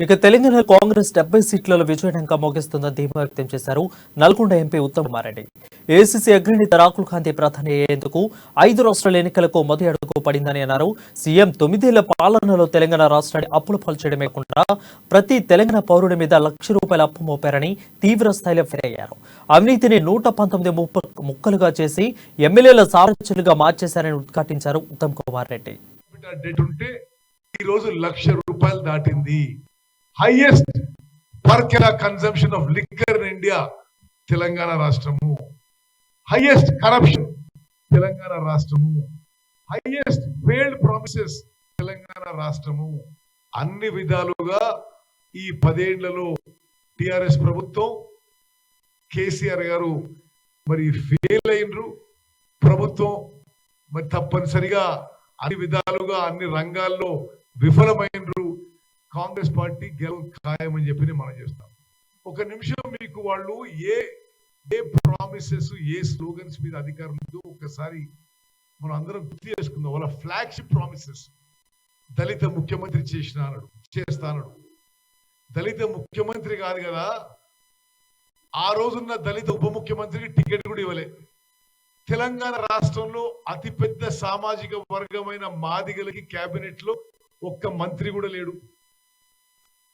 ఇక తెలంగాణ కాంగ్రెస్ 70 సీట్లలో విజయడంగా మోగిస్తుందని ధీమా వ్యక్తం చేశారు నల్గొండ ఎంపీ ఉత్తమ్ కుమార్ రెడ్డి. ఏఐసీసీ అగ్రనేత రాహుల్ గాంధీ ప్రధాని అయ్యేందుకు 5 రాష్ట్రాల ఎన్నికలకు మొదటి అడుగు పడిందని అన్నారు. సీఎం 9 ఏళ్ల పాలనలో తెలంగాణ రాష్ట్రాన్ని అప్పుల పాల్చేయడమే కాకుండా ప్రతి తెలంగాణ పౌరుడి మీద ₹1,00,000 అప్పు మోపారని తీవ్ర స్థాయిలో ఫైర్ అయ్యారు. అవినీతిని 119 ముక్కలుగా చేసి ఎమ్మెల్యేల సారథ్యులుగా మార్చేశారని ఉద్ఘాటించారు ఉత్తమ్ కుమార్ రెడ్డి. ఈ రోజు ₹1,00,000 దాటింది. హైయెస్ట్ పర్ కెలా consumption of liquor in India Telangana రాష్ట్రము. హైయెస్ట్ కరప్షన్ తెలంగాణ రాష్ట్రము. హైయెస్ట్ ఫెయిల్డ్ ప్రామిసెస్ తెలంగాణ రాష్ట్రము. అన్ని విధాలుగా ఈ 10 ఏళ్లలో టిఆర్ఎస్ ప్రభుత్వం కేసీఆర్ గారు మరి ఫెయిల్ అయినరు. ప్రభుత్వం మరి తప్పనిసరిగా అన్ని విధాలుగా అన్ని రంగాల్లో విఫలమైనరు. కాంగ్రెస్ పార్టీ గెలుపు ఖాయమని చెప్పి మనం చేస్తాం. ఒక నిమిషం మీకు వాళ్ళు ఏ ప్రామిసెస్ ఏ స్లోగన్స్ మీద అధికారం ఉందో ఒకసారి మనం అందరం గుర్తు చేసుకుందాం. వాళ్ళ ఫ్లాగ్షిప్ ప్రామిసెస్ దళిత ముఖ్యమంత్రి చేస్తానడు. దళిత ముఖ్యమంత్రి కాదు కదా, ఆ రోజున్న దళిత ఉప ముఖ్యమంత్రికి టికెట్ కూడా ఇవ్వలే. తెలంగాణ రాష్ట్రంలో అతిపెద్ద సామాజిక వర్గమైన మాదిగలకి కేబినెట్ లో ఒక్క మంత్రి కూడా లేడు.